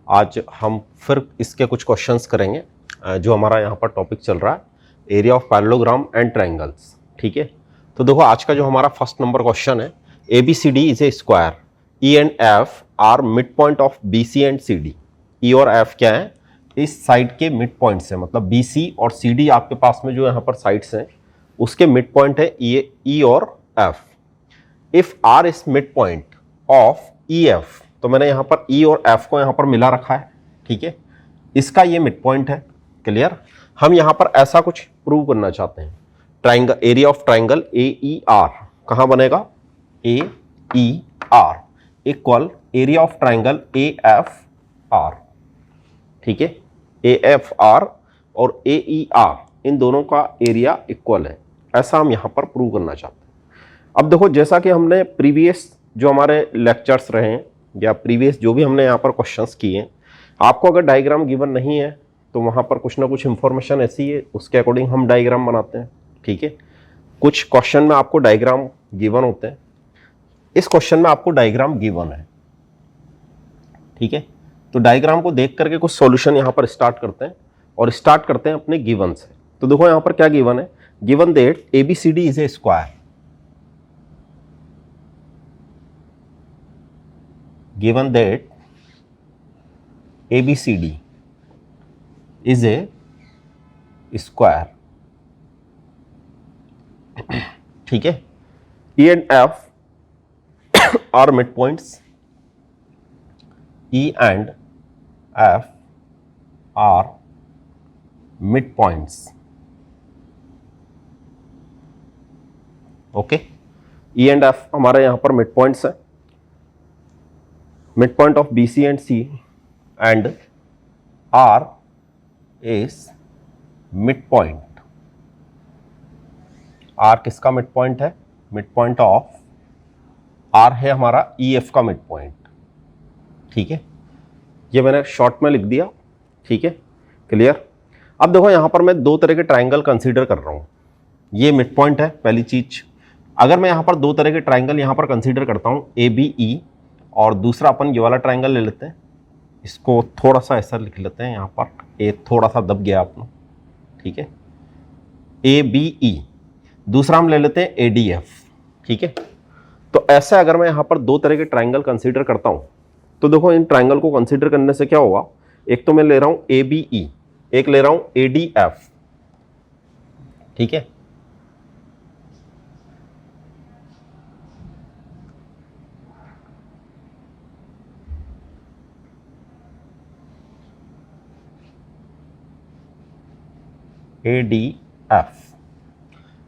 आज हम फिर इसके कुछ क्वेश्चंस करेंगे। जो हमारा यहाँ पर टॉपिक चल रहा है area of parallelogram and triangles. ठीक है, तो देखो आज का जो हमारा फर्स्ट नंबर क्वेश्चन है, A B C D is a square, E and F are mid point of B C and C D. E और एफ क्या है, इस साइड के मिड पॉइंट्स हैं, मतलब बी सी और सी डी आपके पास में जो यहाँ पर साइड्स हैं उसके मिड पॉइंट है ई और F. If R is mid point of E F, तो मैंने यहां पर ई और एफ को यहां पर मिला रखा है। ठीक है, इसका ये मिड पॉइंट है। क्लियर। हम यहां पर ऐसा कुछ प्रूव करना चाहते हैं, triangle, area of triangle A E R कहां बनेगा, A E R equal area of triangle A F R. ठीक है, ए एफ आर और ए ई आर इन दोनों का एरिया इक्वल है, ऐसा हम यहां पर प्रूव करना चाहते हैं। अब देखो, जैसा कि हमने प्रीवियस जो हमारे लेक्चर्स रहे हैं या प्रीवियस जो भी हमने यहाँ पर क्वेश्चंस किए हैं, आपको अगर डायग्राम गिवन नहीं है तो वहाँ पर कुछ ना कुछ इंफॉर्मेशन ऐसी है, उसके अकॉर्डिंग हम डायग्राम बनाते हैं। ठीक है, कुछ क्वेश्चन में आपको डायग्राम गिवन होते हैं, इस क्वेश्चन में आपको डायग्राम गिवन है। ठीक है, तो डायग्राम को देख करके कुछ सॉल्यूशन यहाँ पर स्टार्ट करते हैं और स्टार्ट करते हैं अपने गिवन से। तो देखो यहाँ पर क्या गिवन है, given that A B C D is a square. given that ABCD is a square. ठीक है, E and F are midpoints. E and F are midpoints. Okay, E and F हमारे यहाँ पर midpoints है, midpoint of BC and C and R is midpoint. R किसका midpoint है, midpoint of R है हमारा EF का midpoint। ठीक है, ये मैंने शॉर्ट में लिख दिया। ठीक है, क्लियर। अब देखो यहाँ पर मैं दो तरह के ट्राइंगल कंसीडर कर रहा हूँ, ये midpoint है पहली चीज। अगर मैं यहाँ पर दो तरह के ट्राइंगल यहाँ पर कंसीडर करता हूँ, ABE, और दूसरा अपन ये वाला ट्राइंगल ले लेते हैं, इसको थोड़ा सा ऐसा लिख लेते हैं, यहाँ पर ए थोड़ा सा दब गया अपना। ठीक है, ABE, दूसरा हम ले लेते हैं ADF। ठीक है, तो ऐसे अगर मैं यहाँ पर दो तरह के ट्राइंगल कंसीडर करता हूँ तो देखो इन ट्राइंगल को कंसीडर करने से क्या होगा, एक तो मैं ले रहा हूँ ABE, एक ले रहा हूँ ADF। ठीक है, ADF।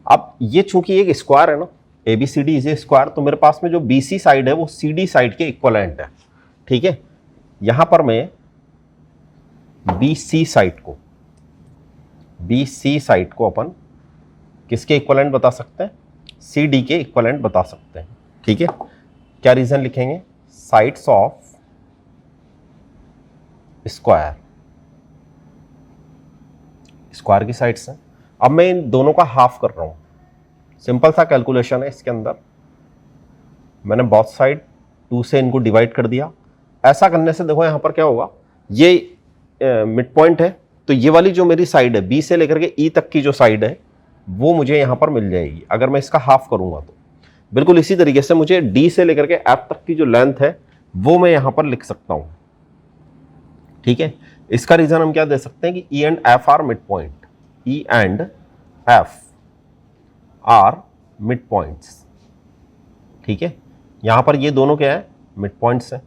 अब ये चूंकि एक स्क्वायर है ना, ABCD इज ए स्क्वायर, तो मेरे पास में जो BC साइड है वो CD साइड के इक्वलेंट है। ठीक है, यहां पर मैं BC साइड को अपन किसके इक्वलेंट बता सकते हैं, CD के इक्वलेंट बता सकते हैं। ठीक है, क्या रीजन लिखेंगे, साइड्स ऑफ स्क्वायर, स्क्वायर की साइड्स हैं। अब मैं इन दोनों का हाफ कर रहा हूं, सिंपल सा कैलकुलेशन है इसके अंदर, मैंने बोथ साइड 2 से इनको डिवाइड कर दिया। ऐसा करने से देखो यहां पर क्या होगा, ये मिड पॉइंट है, तो ये वाली जो मेरी साइड है बी से लेकर के ई तक की जो साइड है वो मुझे यहां पर मिल जाएगी अगर मैं इसका हाफ करूंगा तो। बिल्कुल इसी तरीके से मुझे डी से लेकर के एफ तक की जो लेंथ है वो मैं यहां पर लिख सकता हूं। ठीक है, इसका रीजन हम क्या दे सकते हैं कि ई and F are mid point, E and F are mid points. ठीक है, यहां पर ये दोनों क्या है, मिड पॉइंट्स हैं।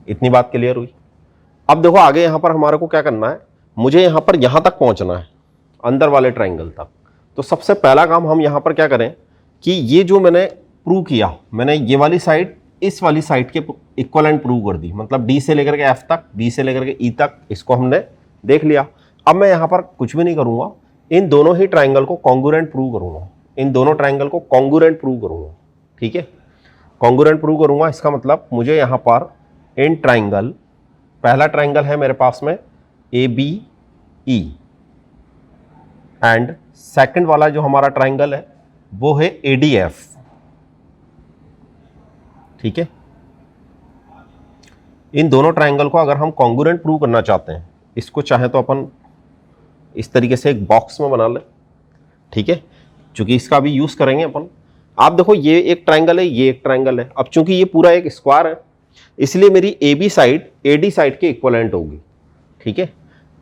इतनी बात क्लियर हुई। अब देखो आगे यहां पर हमारे को क्या करना है, मुझे यहां पर यहां तक पहुंचना है, अंदर वाले ट्राइंगल तक। तो सबसे पहला काम हम यहां पर क्या करें कि ये जो मैंने प्रूव किया, मैंने ये वाली साइड इस वाली साइड के इक्वलेंट प्रूव कर दी, मतलब डी से लेकर के एफ तक, बी से लेकर के ई तक, इसको हमने देख लिया। अब मैं यहां पर कुछ भी नहीं करूंगा, इन दोनों ही ट्राइंगल को कॉन्ग्रुएंट प्रूव करूंगा, इन दोनों ट्राइंगल को कॉन्ग्रुएंट प्रूव करूंगा। ठीक है, कॉन्ग्रुएंट प्रूव करूंगा, इसका मतलब मुझे यहां पर इन ट्राइंगल, पहला ट्राइंगल है मेरे पास में ABE एंड सेकंड वाला जो हमारा ट्राइंगल है वो है ADF। ठीक है, इन दोनों ट्राइंगल को अगर हम कॉन्ग्रुएंट प्रूव करना चाहते हैं, इसको चाहे तो अपन इस तरीके से एक बॉक्स में बना लें, ठीक है, चूंकि इसका भी यूज करेंगे अपन। आप देखो ये एक ट्राइंगल है, ये एक ट्राइंगल है। अब चूंकि ये पूरा एक स्क्वायर है, इसलिए मेरी A B side A D side के इक्वलेंट होगी, ठीक है।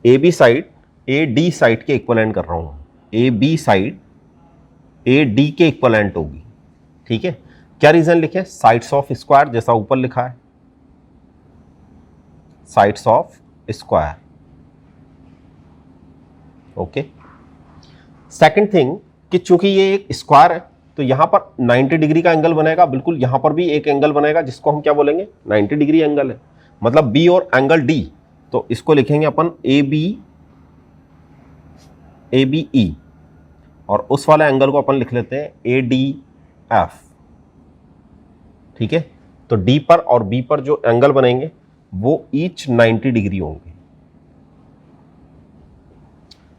A B side A D side के इक्वलेंट कर रहा हूं, A B side A D के इक्वलेंट होगी, ठीक है। क्या रीजन लिखे? साइड्स ऑफ स्क्वायर, जैसा ऊपर लिखा है, sides of square, okay. Second thing कि चूंकि ये एक स्क्वायर है तो यहां पर 90 डिग्री का एंगल बनेगा, बिल्कुल यहां पर भी एक एंगल बनेगा जिसको हम क्या बोलेंगे? 90 डिग्री एंगल है, मतलब बी और एंगल डी, तो इसको लिखेंगे अपन ए बी ई, और उस वाले एंगल को अपन लिख लेते हैं ए डी एफ, ठीक है। तो डी पर और बी पर जो एंगल बनेंगे वो ईच 90 डिग्री होंगे।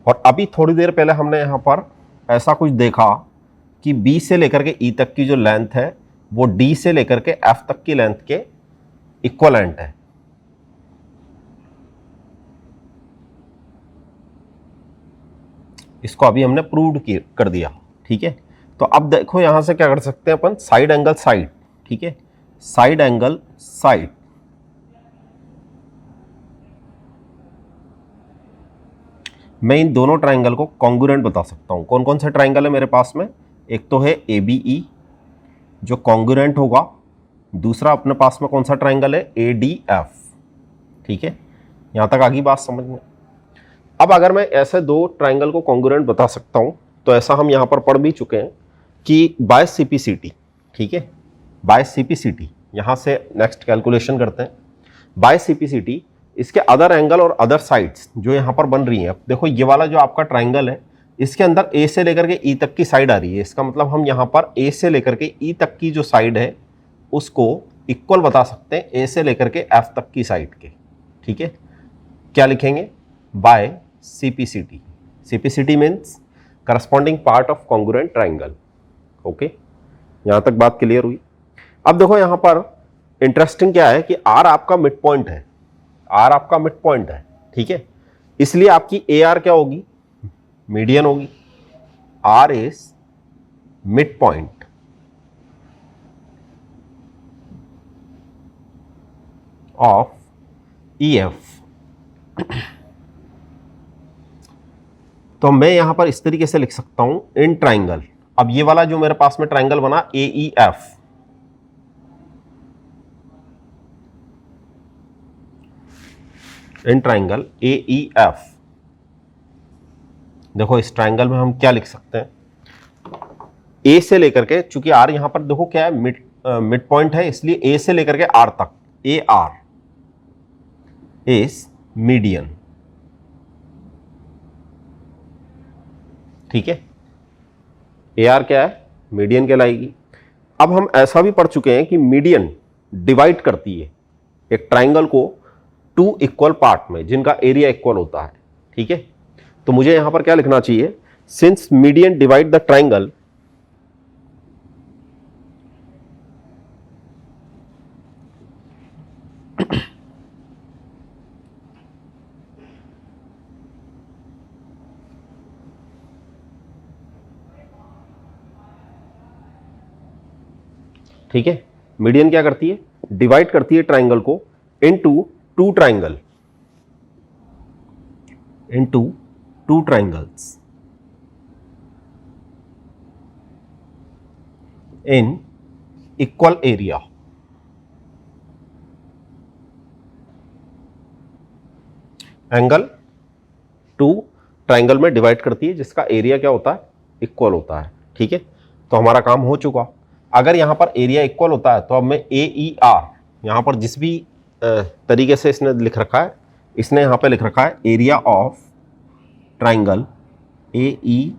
और अभी थोड़ी देर पहले हमने यहां पर ऐसा कुछ देखा कि बी से लेकर के ई तक की जो लेंथ है वो डी से लेकर के एफ तक की लेंथ के इक्वलेंट है। इसको अभी हमने प्रूव कर दिया, ठीक है। तो अब देखो यहां से क्या कर सकते हैं अपन? साइड एंगल साइड, ठीक है, साइड एंगल साइड, मैं इन दोनों ट्राइंगल को कॉन्ग्रुएंट बता सकता हूं। कौन कौन से ट्राइंगल है मेरे पास में? एक तो है ए बी ई जो कॉन्ग्रुएंट होगा, दूसरा अपने पास में कौन सा ट्राइंगल है? ए डी एफ, ठीक है। यहां तक आगे बात समझ में। अब अगर मैं ऐसे दो ट्राइंगल को कॉन्ग्रुएंट बता सकता हूं तो ऐसा हम यहां पर पढ़ भी चुके हैं कि बाय सीपीसीटी, ठीक है, बाय सीपीसीटी। यहां से नेक्स्ट कैलकुलेशन करते हैं। बाय सीपीसीटी इसके अदर एंगल और अदर साइड्स जो यहां पर बन रही हैं, देखो ये वाला जो आपका ट्राइंगल है इसके अंदर ए से लेकर के ई तक की साइड आ रही है, इसका मतलब हम यहां पर ए से लेकर के ई तक की जो साइड है उसको इक्वल बता सकते हैं ए से लेकर के एफ तक की साइड के, ठीक है। क्या लिखेंगे? By CPCT. CPCT means corresponding part of congruent triangle, okay. यहां तक बात क्लियर हुई। अब देखो यहां पर इंटरेस्टिंग क्या है कि आर आपका मिड पॉइंट है, आर आपका मिड पॉइंट है, ठीक है, इसलिए आपकी ए आर क्या होगी? मीडियन होगी। R is mid point of E F. तो मैं यहां पर इस तरीके से लिख सकता हूं इन ट्राइंगल। अब ये वाला जो मेरे पास में ट्राइंगल बना A E F, in triangle A E F, देखो इस ट्राइंगल में हम क्या लिख सकते हैं? ए से लेकर के, चूंकि आर यहां पर देखो क्या है? मिड पॉइंट है, इसलिए ए से लेकर के आर तक, ए आर इज मीडियन, ठीक है। ए आर क्या है? मीडियन कहलाएगी। अब हम ऐसा भी पढ़ चुके हैं कि मीडियन डिवाइड करती है एक ट्राइंगल को टू इक्वल पार्ट में जिनका एरिया इक्वल होता है, ठीक है। तो मुझे यहां पर क्या लिखना चाहिए? Since median divide the triangle, ठीक है। मीडियन क्या करती है? डिवाइड करती है ट्राइंगल को into two triangle, into two triangles in equal area. Angle two triangle में डिवाइड करती है जिसका एरिया क्या होता है? इक्वल होता है, ठीक है। तो हमारा काम हो चुका। अगर यहां पर एरिया इक्वल होता है तो अब मैं ए ई आर, यहां पर जिस भी तरीके से इसने लिख रखा है, इसने यहां पे लिख रखा है area of triangle A E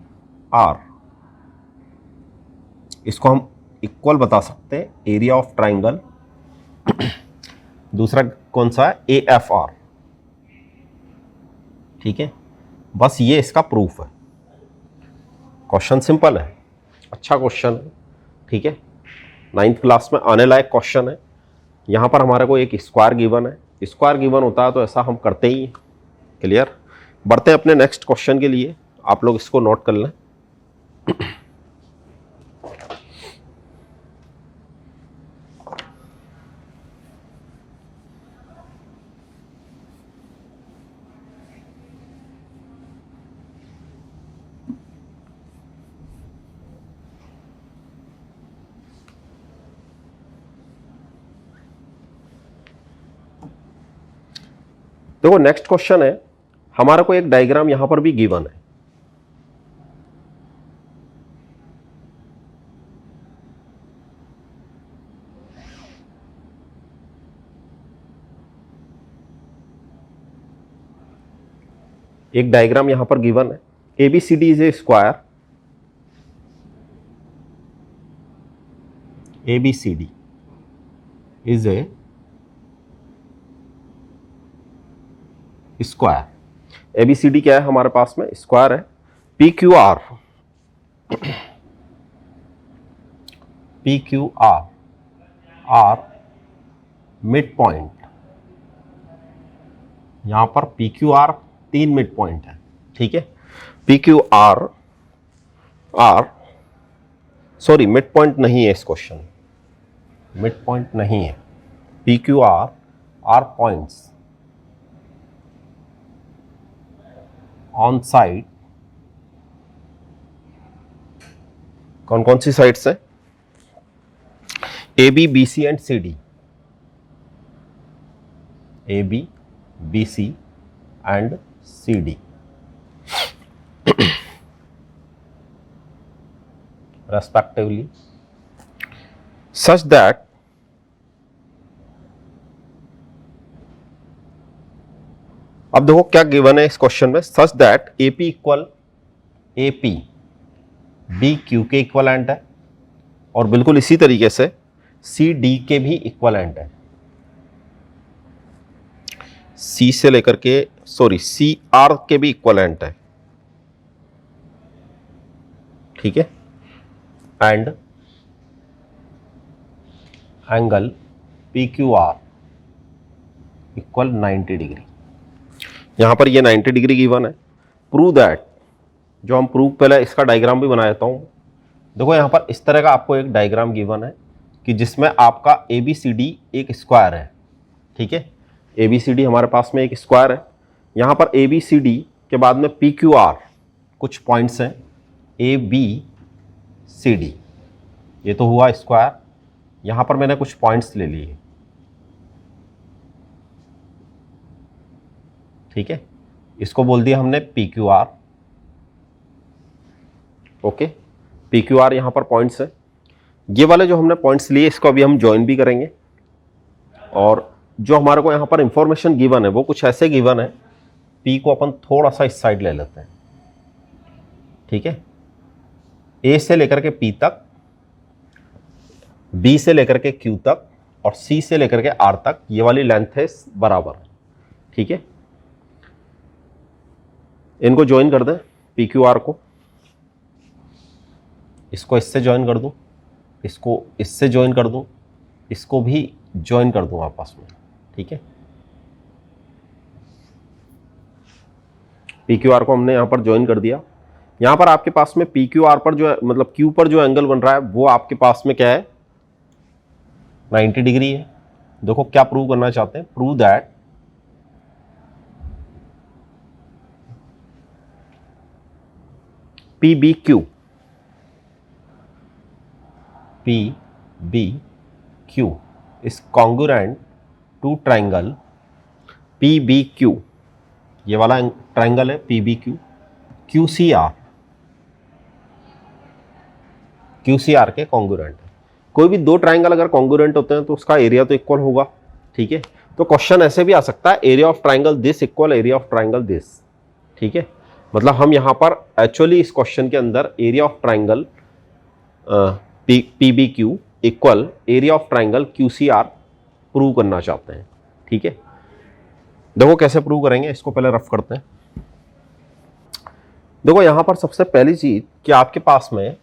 are, इसको हम इक्वल बता सकते हैं एरिया ऑफ ट्राइंगल दूसरा कौन सा है? ए एफ आर, ठीक है। बस ये इसका प्रूफ है। क्वेश्चन सिंपल है, अच्छा क्वेश्चन है, ठीक है। 9th क्लास में आने लायक क्वेश्चन है। यहां पर हमारे को एक स्क्वायर गिवन है, स्क्वायर गिवन होता है तो ऐसा हम करते ही हैं। क्लियर। बढ़ते हैं अपने नेक्स्ट क्वेश्चन के लिए, आप लोग इसको नोट कर लें। देखो नेक्स्ट क्वेश्चन है, हमारा को एक डायग्राम यहां पर भी गिवन है। एक डायग्राम यहां पर गिवन है, ABCD is a square, ABCD is a square. ABCD क्या है हमारे पास में, स्क्वायर है। PQR आर मिड पॉइंट, यहां पर PQR 3 मिड पॉइंट है, ठीक है। PQR सॉरी मिड पॉइंट नहीं है इस क्वेश्चन, मिड पॉइंट नहीं है। PQR are points on side, कौन कौन सी साइड्स है, AB BC and CD, AB BC and CD respectively, such that अब देखो क्या गिवन है इस क्वेश्चन में, such that AP equal AP BQ के इक्वलेंट है, और बिल्कुल इसी तरीके से CD के भी इक्वलेंट है, C से लेकर के CR के भी इक्वलेंट है, ठीक है। And angle PQR equal 90 degree, यहां पर ये 90 डिग्री गिवन है। प्रूव दैट, जो हम प्रूव पहले इसका डायग्राम भी बना देता हूं। देखो यहां पर इस तरह का आपको एक डायग्राम गिवन है कि जिसमें आपका ABCD एक स्क्वायर है, ठीक है। ABCD हमारे पास में एक स्क्वायर है, यहां पर ABCD के बाद में PQR कुछ पॉइंट्स हैं, ABCD ये तो हुआ स्क्वायर, यहां पर मैंने कुछ पॉइंट्स ले लिए, ठीक है। इसको बोल दिया हमने PQR, ओके। PQR यहां पर पॉइंट्स है, ये वाले जो हमने पॉइंट्स लिए इसको अभी हम ज्वाइन भी करेंगे। और जो हमारे को यहां पर इंफॉर्मेशन गिवन है वो कुछ ऐसे गिवन है, P को अपन थोड़ा सा इस साइड ले लेते हैं, ठीक है। A से लेकर के P तक, B से लेकर के Q तक और C से लेकर के R तक ये वाली लेंथ है बराबर, ठीक है। इनको ज्वाइन कर दें, PQR को, इसको इससे ज्वाइन कर दूं, इसको इससे ज्वाइन कर दूं, इसको भी ज्वाइन कर दूं आपस में, ठीक है। PQR को हमने यहां पर ज्वाइन कर दिया। यहां पर आपके पास में PQR पर जो है, मतलब Q पर जो एंगल बन रहा है वो आपके पास में क्या है, 90 डिग्री है। देखो क्या प्रूव करना चाहते हैं, prove that PBQ is congruent to triangle PBQ, ये वाला ट्राइंगल है PBQ, QCR के कॉन्ग्रुएंट है। कोई भी दो ट्राइंगल अगर कॉन्ग्रुएंट होते हैं तो उसका एरिया तो इक्वल होगा, ठीक है। तो क्वेश्चन ऐसे भी आ सकता है, area of triangle this equal area of triangle this, ठीक है। मतलब हम यहां पर एक्चुअली इस क्वेश्चन के अंदर area of triangle PBQ equal area of triangle QCR prove करना चाहते हैं, ठीक है। देखो कैसे प्रूव करेंगे, इसको पहले रफ करते हैं। देखो यहां पर सबसे पहली चीज कि आपके पास में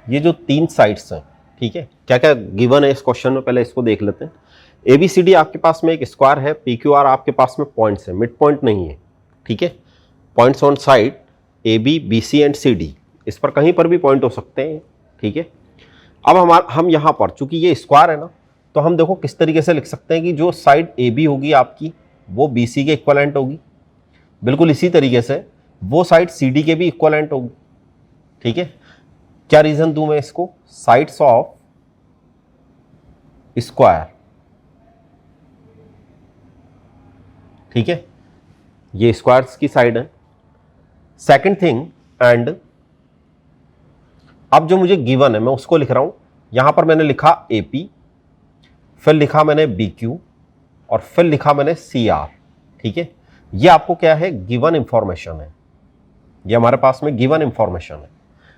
ये जो तीन साइड्स हैं, ठीक है, क्या क्या गिवन है इस क्वेश्चन में, पहले इसको देख लेते हैं। ABCD आपके पास में एक स्क्वायर है, PQR आपके पास में पॉइंट्स है, मिड पॉइंट नहीं है, ठीक है। Points on side AB, BC and CD, इस पर कहीं पर भी पॉइंट हो सकते हैं, ठीक है। अब हम यहाँ पर चूंकि ये स्क्वायर है ना, तो हम देखो किस तरीके से लिख सकते हैं कि जो साइड AB होगी आपकी वो BC के इक्वलेंट होगी, बिल्कुल इसी तरीके से वो साइड CD के भी इक्वलेंट होगी, ठीक है। क्या रीजन दूं मैं इसको, साइड्स ऑफ स्क्वायर, ठीक है, ये स्क्वायर्स की साइड है। सेकंड थिंग, एंड अब जो मुझे गिवन है मैं उसको लिख रहा हूं, यहां पर मैंने लिखा AP, फिर लिखा मैंने BQ और फिर लिखा मैंने CR, ठीक है। ये आपको क्या है, गिवन इंफॉर्मेशन है, ये हमारे पास में गिवन इंफॉर्मेशन है।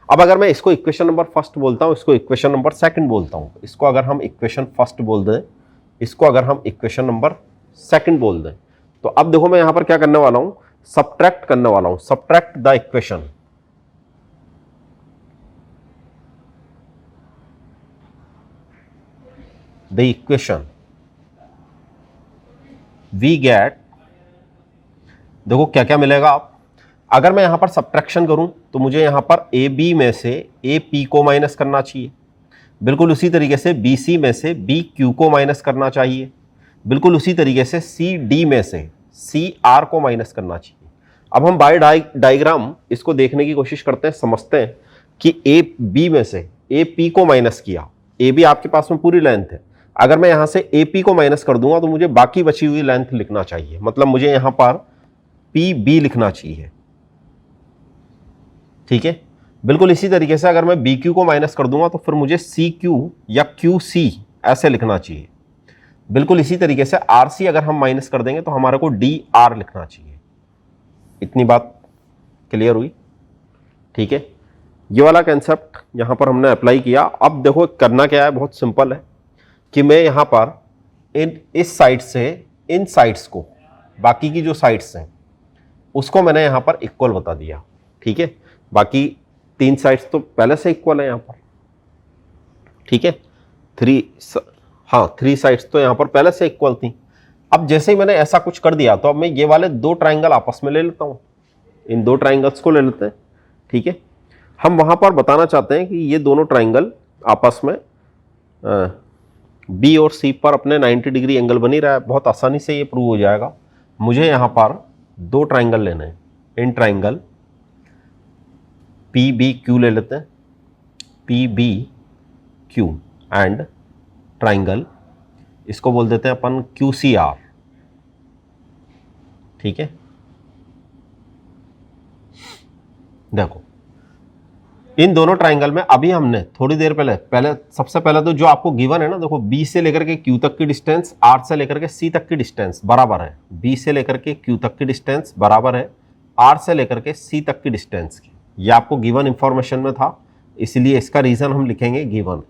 अब अगर मैं इसको इक्वेशन नंबर फर्स्ट बोलता हूं, इसको इक्वेशन नंबर सेकंड बोलता हूं, इसको अगर हम इक्वेशन फर्स्ट बोल दें, इसको अगर हम इक्वेशन नंबर सेकंड बोल दें, तो अब देखो मैं यहां पर क्या करने वाला हूं, सब्ट्रैक्ट करने वाला हूं, subtract the equation, the equation we get, देखो क्या क्या मिलेगा। आप अगर मैं यहां पर सब्ट्रैक्शन करूं तो मुझे यहां पर AB में से AP को माइनस करना चाहिए, बिल्कुल उसी तरीके से BC में से BQ को माइनस करना चाहिए, बिल्कुल उसी तरीके से CD में से CR को माइनस करना चाहिए। अब हम बाय डायग्राम इसको देखने की कोशिश करते हैं, समझते हैं कि AB में से AP को माइनस किया, AB आपके पास में पूरी लेंथ है, अगर मैं यहां से AP को माइनस कर दूंगा तो मुझे बाकी बची हुई लेंथ लिखना चाहिए, मतलब मुझे यहां पर PB लिखना चाहिए, ठीक है। बिल्कुल इसी तरीके से अगर मैं BQ को माइनस कर दूंगा तो फिर मुझे CQ या QC ऐसे लिखना चाहिए, बिल्कुल इसी तरीके से RC अगर हम माइनस कर देंगे तो हमारे को DR लिखना चाहिए। इतनी बात क्लियर हुई, ठीक है। ये वाला कंसेप्ट यहां पर हमने अप्लाई किया। अब देखो करना क्या है, बहुत सिंपल है कि मैं यहां पर इस साइड से इन साइड्स को, बाकी की जो साइड्स हैं उसको मैंने यहां पर इक्वल बता दिया, ठीक है। बाकी 3 साइड्स तो पहले से इक्वल है यहां पर, ठीक है। 3 साइड्स तो यहां पर पहले से इक्वल थी। अब जैसे ही मैंने ऐसा कुछ कर दिया तो अब मैं ये वाले 2 ट्राइंगल आपस में ले लेता हूं, इन 2 ट्राइंगल्स को ले लेते हैं, ठीक है। हम वहां पर बताना चाहते हैं कि ये दोनों ट्राइंगल आपस में B और C पर अपने 90 डिग्री एंगल बनी रहा है, बहुत आसानी से ये प्रूव हो जाएगा। मुझे यहां पर 2 ट्राइंगल लेने हैं, इन ट्राइंगल PBQ ले लेते हैं, PBQ एंड ट्राइंगल इसको बोल देते हैं अपन QCR, ठीक है। देखो इन दोनों ट्राइंगल में अभी हमने थोड़ी देर पहले सबसे पहले तो जो आपको गिवन है ना, देखो B से लेकर के Q तक की डिस्टेंस, R से लेकर के C तक की डिस्टेंस बराबर है, B से लेकर के Q तक की डिस्टेंस बराबर है R से लेकर के C तक की डिस्टेंस की। ये आपको गिवन इंफॉर्मेशन में था, इसलिए इसका रीजन हम लिखेंगे गिवन,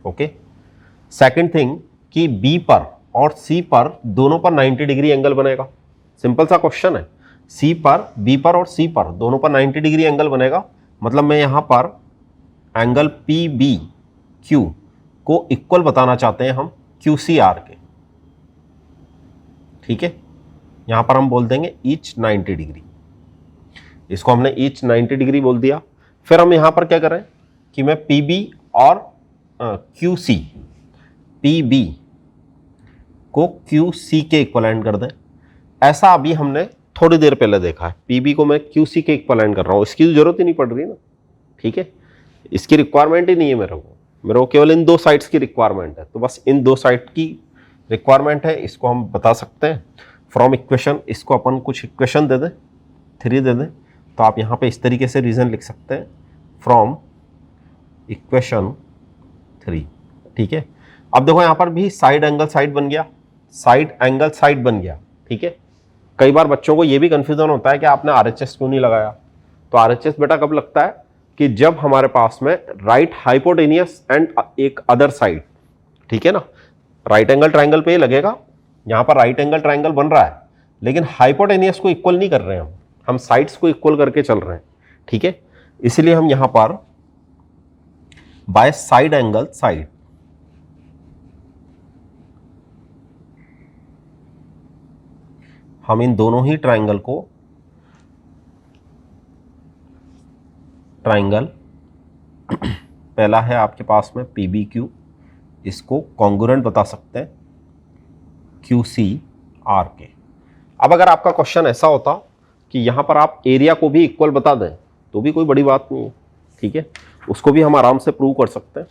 ओके। सेकंड थिंग कि B पर और C पर दोनों पर 90 डिग्री एंगल बनेगा, सिंपल सा क्वेश्चन है। B पर और C पर दोनों पर 90 डिग्री एंगल बनेगा, मतलब मैं यहां पर एंगल PBQ को इक्वल बताना चाहते हैं हम QCR के, ठीक है। यहां पर हम बोल देंगे ईच 90 डिग्री, इसको हमने ईच 90 डिग्री बोल दिया। फिर हम यहां पर क्या करें कि मैं PB और QC, PB को QC के इक्वलेंट कर दें, ऐसा अभी हमने थोड़ी देर पहले देखा है। PB को मैं QC के इक्वलेंट कर रहा हूं, इसकी जरूरत ही नहीं पड़ रही ना, ठीक है। इसकी रिक्वायरमेंट ही नहीं है मेरे को केवल इन 2 साइड्स की रिक्वायरमेंट है, तो बस इन 2 साइड की रिक्वायरमेंट है, इसको हम बता सकते हैं फ्रॉम इक्वेशन। इसको अपन कुछ इक्वेशन दे दें, 3 दे दें, तो आप यहाँ पे इस तरीके से रीजन लिख सकते हैं फ्रॉम इक्वेशन 3, ठीक है। अब देखो यहाँ पर भी साइड एंगल साइड बन गया, साइड एंगल साइड बन गया, ठीक है। कई बार बच्चों को ये भी कंफ्यूजन होता है कि आपने RHS क्यों नहीं लगाया, तो RHS बेटा कब लगता है कि जब हमारे पास में राइट हाइपोटेनियस एंड एक अदर साइड, ठीक है ना, राइट एंगल ट्राइंगल पे ही लगेगा। यहां पर राइट एंगल ट्राइंगल बन रहा है लेकिन हाइपोटेनियस को इक्वल नहीं कर रहे हैं, हम साइड्स को इक्वल करके चल रहे हैं, ठीक है। इसलिए हम यहां पर बाय साइड एंगल साइड हम इन दोनों ही ट्राइंगल को ट्राइंगल पहला है आपके पास में PBQ, इसको कॉन्ग्रुएंट बता सकते हैं QCR के। अब अगर आपका क्वेश्चन ऐसा होता कि यहां पर आप एरिया को भी इक्वल बता दें तो भी कोई बड़ी बात नहीं है, ठीक है, उसको भी हम आराम से प्रूव कर सकते हैं।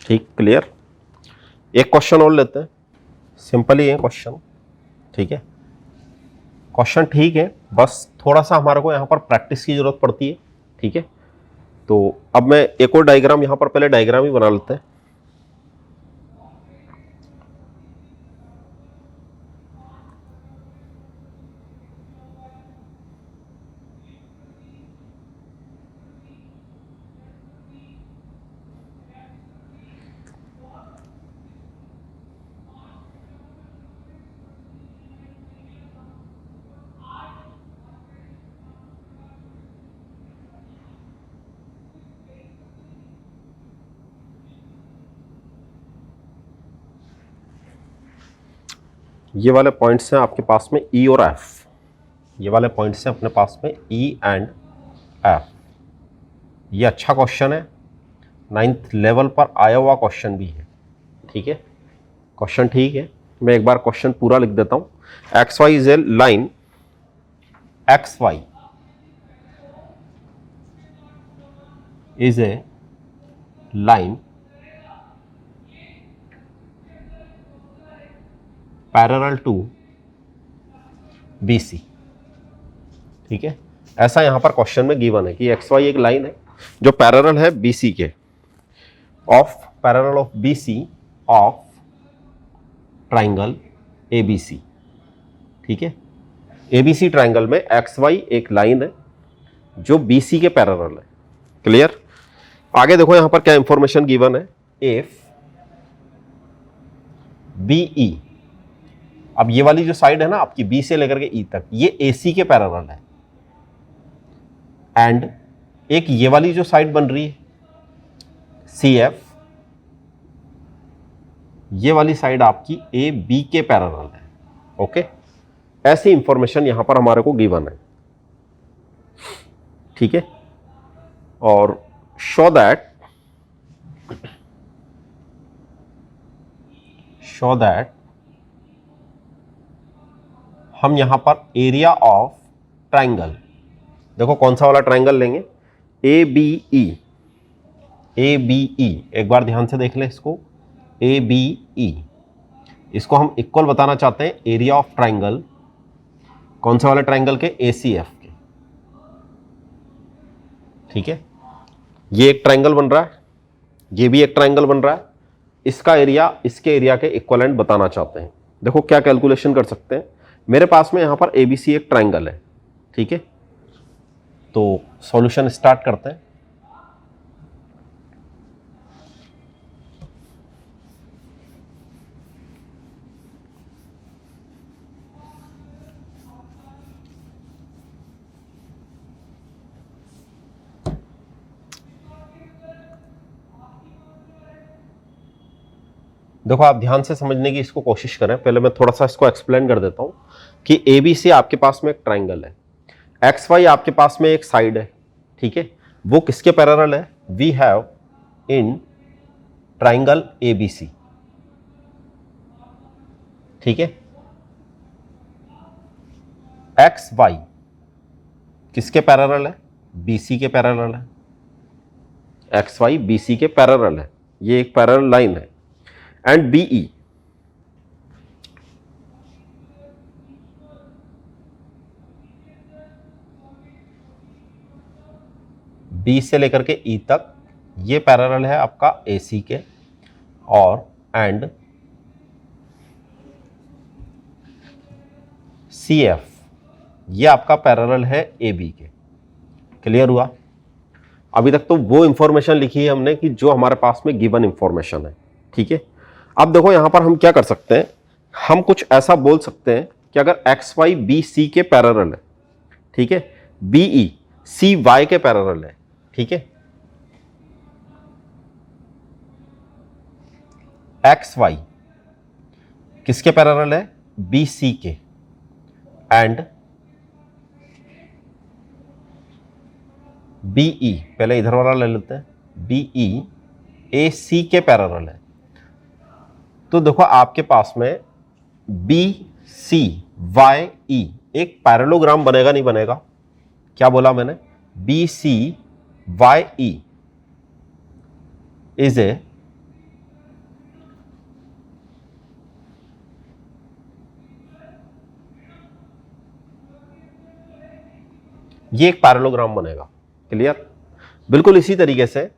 ठीक, क्लियर। एक क्वेश्चन और लेते हैं, सिंपल ही है क्वेश्चन, ठीक है। क्वेश्चन ठीक है, बस थोड़ा सा हमारे को यहाँ पर प्रैक्टिस की जरूरत पड़ती है, ठीक है। तो अब मैं एक और डायग्राम यहाँ पर, पहले डायग्राम ही बना लेते हैं। ये वाले पॉइंट्स हैं आपके पास में E और F, ये वाले पॉइंट्स हैं अपने पास में E एंड F। ये अच्छा क्वेश्चन है, 9th लेवल पर आया हुआ क्वेश्चन भी है, ठीक है। क्वेश्चन ठीक है, मैं एक बार क्वेश्चन पूरा लिख देता हूं। XY is a line, XY is a line parallel to BC, ठीक है। ऐसा यहां पर क्वेश्चन में गिवन है कि XY एक लाइन है जो पैरेलल है BC के, of parallel of BC of triangle ABC, ठीक है। ABC ट्राइंगल में XY एक लाइन है जो BC के पैरेलल है, क्लियर। आगे देखो यहां पर क्या इंफॉर्मेशन गिवन है, इफ BE, अब ये वाली जो साइड है ना आपकी B से लेकर के E तक, ये AC के पैरेलल है, एंड एक ये वाली जो साइड बन रही है CF, ये वाली साइड आपकी AB के पैरेलल है, ओके। ऐसी इंफॉर्मेशन यहां पर हमारे को गिवन है, ठीक है। और शो दैट हम यहां पर एरिया ऑफ ट्राइंगल, देखो कौन सा वाला ट्राइंगल लेंगे, ABE, ABE, एक बार ध्यान से देख ले इसको, ABE, इसको हम इक्वल बताना चाहते हैं एरिया ऑफ ट्राइंगल, कौन सा वाला ट्राइंगल के, ACF के, ठीक है। ये एक ट्राइंगल बन रहा है, ये भी एक ट्राइंगल बन रहा है, इसका एरिया इसके एरिया के इक्वलेंट बताना चाहते हैं। देखो क्या कैलकुलेशन कर सकते हैं, मेरे पास में यहां पर ABC एक ट्राइंगल है, ठीक है। तो सॉल्यूशन स्टार्ट करते हैं। देखो आप ध्यान से समझने की इसको कोशिश करें, पहले मैं थोड़ा सा इसको एक्सप्लेन कर देता हूं कि ABC आपके पास में एक ट्राइंगल है, XY आपके पास में एक साइड है, ठीक है। वो किसके पैरेलल है, we have in triangle ABC, ठीक है। XY किसके पैरेलल है, BC के पैरेलल है, XY BC के पैरेलल है, ये एक पैरेलल लाइन है। एंड BE, B से लेकर के E तक ये पैरेलल है आपका AC के, और एंड CF ये आपका पैरेलल है AB के, क्लियर हुआ। अभी तक तो वो इंफॉर्मेशन लिखी है हमने कि जो हमारे पास में गिवन इंफॉर्मेशन है, ठीक है। अब देखो यहां पर हम क्या कर सकते हैं, हम कुछ ऐसा बोल सकते हैं कि अगर XY BC के पैरेलल है, ठीक है, BE CY के पैरेलल है, ठीक है, XY किसके पैरेलल है, BC के, एंड BE, पहले इधर वाला ले लेते हैं, BE AC के पैरेलल है। तो देखो आपके पास में BCYE एक पैरेललोग्राम बनेगा नहीं बनेगा? क्या बोला मैंने? BCYE इज ए ये एक पैरेललोग्राम बनेगा। क्लियर? बिल्कुल इसी तरीके से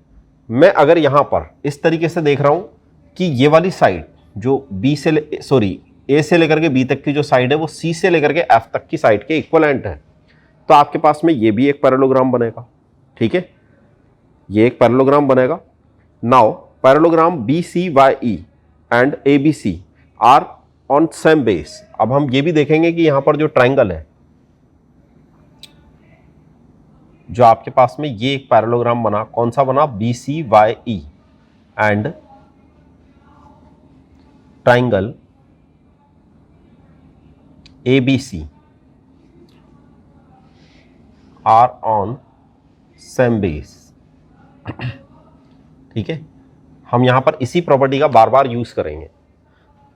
मैं अगर यहां पर इस तरीके से देख रहा हूं कि ये वाली साइड जो A से लेकर के B तक की जो साइड है वो C से लेकर के F तक की साइड के इक्विवेलेंट है, तो आपके पास में ये भी एक पैरेललोग्राम बनेगा। ठीक है, ये एक पैरेललोग्राम बनेगा। Now parallelogram BCYE and ABC are on same base. अब हम ये भी देखेंगे कि यहां पर जो ट्राइंगल है, जो आपके पास में ये एक पैरेललोग्राम बना, कौन सा बना? BCYE and triangle ABC are on same base. ठीक है, हम यहां पर इसी प्रॉपर्टी का बार बार यूज करेंगे।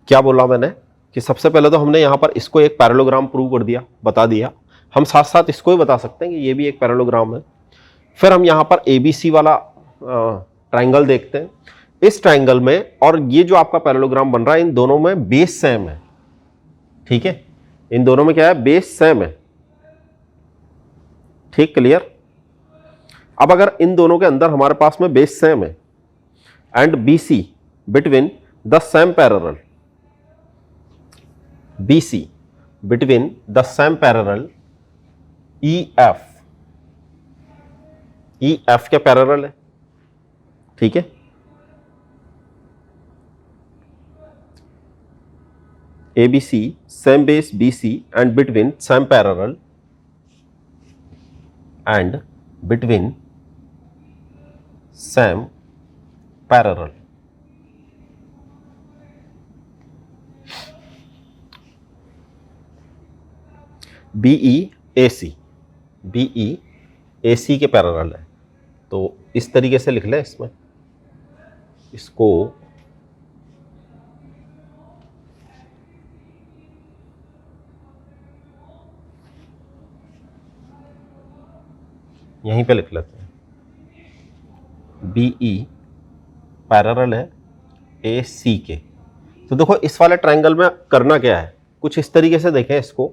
क्या बोला मैंने कि सबसे पहले तो हमने यहां पर इसको एक पैरेललोग्राम प्रूव कर दिया, बता दिया। हम साथ साथ इसको ही बता सकते हैं कि ये भी एक पैरेललोग्राम है। फिर हम यहां पर ABC वाला ट्राइंगल देखते हैं। इस ट्राइंगल में और ये जो आपका पैरेललोग्राम बन रहा है, इन दोनों में बेस सेम है। ठीक है, इन दोनों में क्या है? बेस सेम है। ठीक, क्लियर? अब अगर इन दोनों के अंदर हमारे पास में बेस सेम है and BC between the same parallel, BC between the same parallel EF के पैरेलल है। ठीक है, ABC same base BC and between same parallel and between same parallel. BEAC के पैरेलल है। तो इस तरीके से लिख लें, इसमें इसको यहीं पे लिख लेते हैं, BE पैरेलल है AC के। तो देखो इस वाले ट्रायंगल में करना क्या है, कुछ इस तरीके से देखें इसको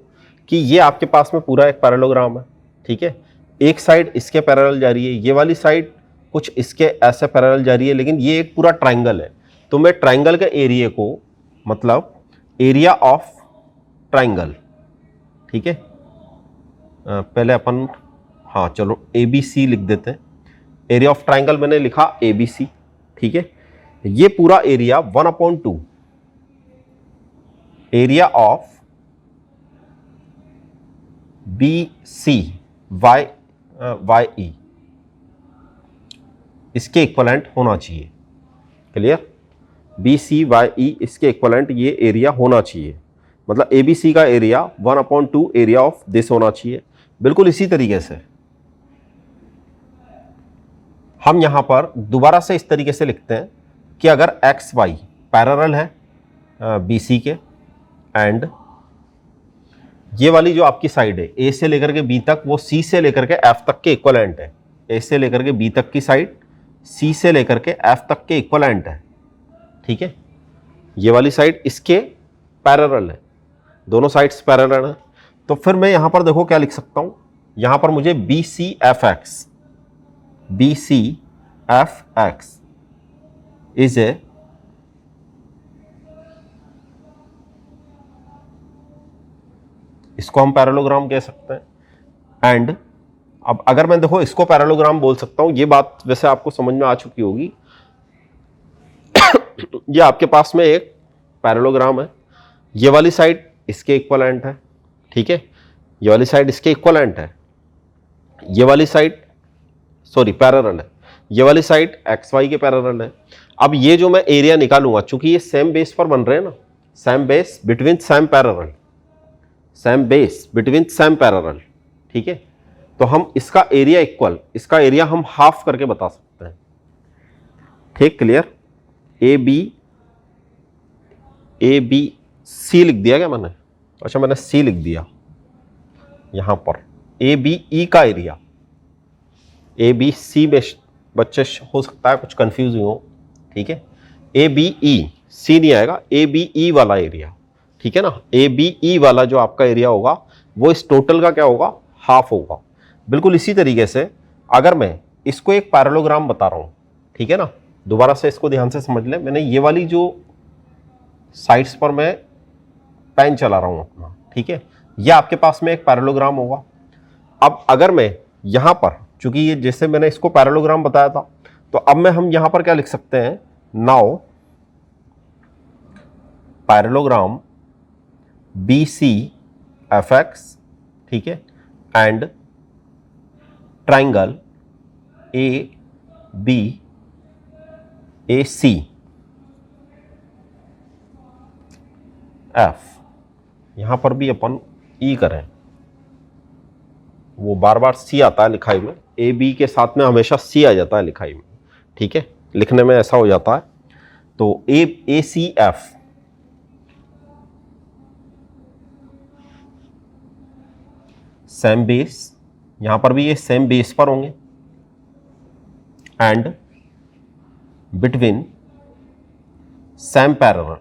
कि ये आपके पास में पूरा एक पैरेललोग्राम है। ठीक है, एक साइड इसके पैरेलल जा रही है, ये वाली साइड कुछ इसके ऐसे पैरेलल जा रही है, लेकिन ये एक पूरा ट्रायंगल है। तो मैं ट्रायंगल के एरिया को, मतलब एरिया ऑफ ट्रायंगल, ठीक है, पहले अपन हाँ चलो ABC लिख देते हैं। एरिया ऑफ ट्रायंगल मैंने लिखा ABC। ठीक है, ये पूरा एरिया 1/2 एरिया ऑफ BCYE इसके इक्वलेंट होना चाहिए। क्लियर? BCYE इसके इक्वलेंट ये एरिया होना चाहिए, मतलब ABC का एरिया 1/2 एरिया ऑफ दिस होना चाहिए। बिल्कुल इसी तरीके से हम यहां पर दोबारा से इस तरीके से लिखते हैं कि अगर XY पैरेलल है BC के एंड ये वाली जो आपकी साइड है A से लेकर के B तक, वो C से लेकर के F तक के इक्वलेंट है। A से लेकर के B तक की साइड C से लेकर के F तक के इक्वलेंट है। ठीक है, ये वाली साइड इसके पैरेलल है, दोनों साइड्स पैरेलल है। तो फिर मैं यहां पर देखो क्या लिख सकता हूं, यहां पर मुझे BCFX इज ए इसको हम पैरेललोग्राम कह सकते हैं। एंड अब अगर मैं देखो इसको पैरेललोग्राम बोल सकता हूं, ये बात वैसे आपको समझ में आ चुकी होगी। ये आपके पास में एक पैरेललोग्राम है, ये वाली साइड इसके इक्वलेंट है। ठीक है, ये वाली साइड इसके इक्वलेंट है, ये वाली साइड पैरेलल है, ये वाली साइड XY के पैरेलल है। अब ये जो मैं एरिया निकालूंगा, चूंकि ये सेम बेस पर बन रहे हैं ना, same base between same parallel, same base between same parallel, ठीक है। तो हम इसका एरिया इक्वल, इसका एरिया हम हाफ करके बता सकते हैं, ठीक, क्लियर। ए बी सी लिख दिया क्या मैंने? अच्छा, मैंने सी लिख दिया यहां पर। ए बी ई का एरिया, ए बी सी में बच्चे हो सकता है कुछ कंफ्यूज हुए हो, ठीक है। ए बी ई, सी नहीं आएगा, ए बी ई वाला एरिया, ठीक है ना। ए बी ई वाला जो आपका एरिया होगा वो इस टोटल का क्या होगा, हाफ होगा। बिल्कुल इसी तरीके से अगर मैं इसको एक पैरेललोग्राम बता रहा हूं, ठीक है ना, दोबारा से इसको ध्यान से समझ लें। मैंने ये वाली जो साइड्स पर मैं पेन चला रहा हूं अपना, ठीक है, यह आपके पास में एक पैरेललोग्राम होगा। अब अगर मैं यहां पर, चूंकि ये जैसे मैंने इसको पैरेललोग्राम बताया था, तो अब मैं हम यहां पर क्या लिख सकते हैं, now parallelogram B C F X, ठीक है, and triangle A B A C F. यहां पर भी अपन ई करें, वो बार बार सी आता है लिखाई में, ए बी के साथ में हमेशा सी आ जाता है लिखाई में, ठीक है, लिखने में ऐसा हो जाता है। तो ए सी एफ, सेम बेस, यहां पर भी ये सेम बेस पर होंगे, एंड बिटवीन सेम पैरेलल,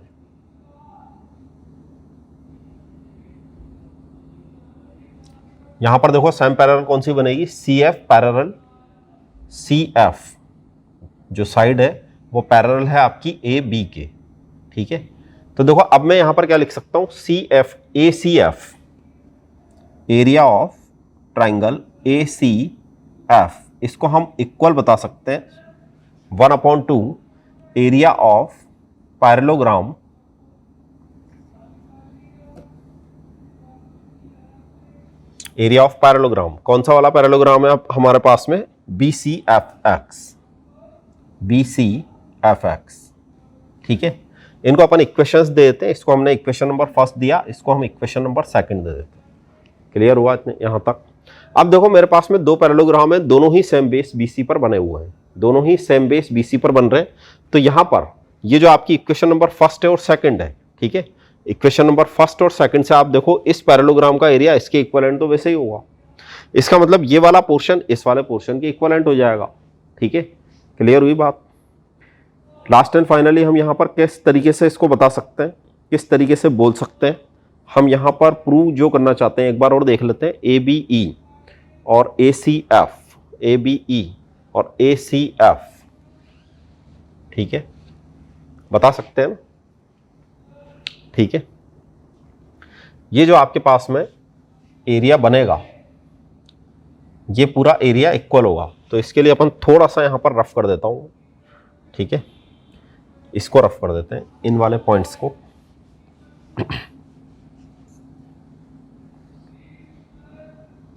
यहां पर देखो सेम पैरेलल कौन सी बनेगी, C F parallel C F, जो साइड है वो पैरेलल है आपकी ए बी के, ठीक है। तो देखो अब मैं यहां पर क्या लिख सकता हूं, C F, A C F, area of triangle A C F, इसको हम इक्वल बता सकते हैं 1/2 area of parallelogram area of parallelogram. कौन सा वाला पैरेललोग्राम है हमारे पास में, B C F X, B C F X, ठीक है। इनको अपन इक्वेशंस दे देते हैं, इसको हमने इक्वेशन नंबर फर्स्ट दिया, इसको हम इक्वेशन नंबर सेकंड दे देते हैं। क्लियर हुआ इतने यहां तक? अब देखो मेरे पास में दो पैरेललोग्राम है, दोनों ही सेम बेस बीसी पर बने हुए हैं, दोनों ही सेम बेस बीसी पर बन रहे हैं। तो यहां पर ये जो आपकी इक्वेशन नंबर फर्स्ट है और सेकंड है, ठीक है, इक्वेशन नंबर फर्स्ट और सेकंड से आप देखो इस पैरेललोग्राम का एरिया इसके इक्विवेलेंट तो वैसे ही होगा। इसका मतलब ये वाला पोर्शन इस वाले पोर्शन के इक्विवेलेंट हो जाएगा, ठीक है। क्लियर हुई बात? लास्ट एंड फाइनली हम यहां पर किस तरीके से इसको बता सकते हैं, किस तरीके से बोल सकते हैं, हम यहां पर प्रूव जो करना चाहते हैं एक बार और देख लेते हैं। ए बी ई और ए सी एफ, ए बी ई और ए सी एफ, ठीक है, बता सकते हैं ना, ठीक है। ये जो आपके पास में एरिया बनेगा, ये पूरा एरिया इक्वल होगा। तो इसके लिए अपन थोड़ा सा यहां पर रफ कर देता हूं, ठीक है, इसको रफ कर देते हैं, इन वाले पॉइंट्स को।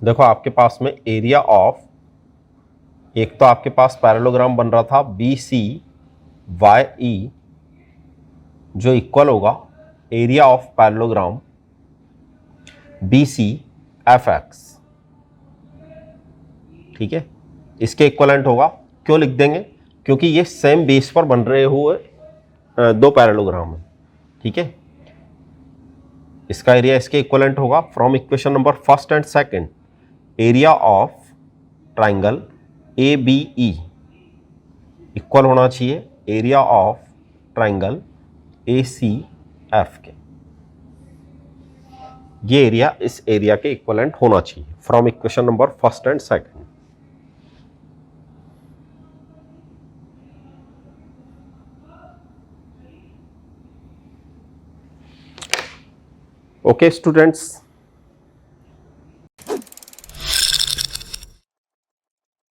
देखो आपके पास में एरिया ऑफ, एक तो आपके पास पैरेललोग्राम बन रहा था बी सी वाई ई, जो इक्वल होगा area of parallelogram B C F X, ठीक है, इसके इक्वलेंट होगा। क्यों लिख देंगे, क्योंकि ये सेम बेस पर बन रहे हुए दो पैरेललोग्राम है, ठीक है। इसका एरिया इसके इक्वलेंट होगा from equation number first and second, area of triangle A B E equal होना चाहिए area of triangle A C F के। ये एरिया इस एरिया के इक्वलेंट होना चाहिए from equation number first and second. Okay students,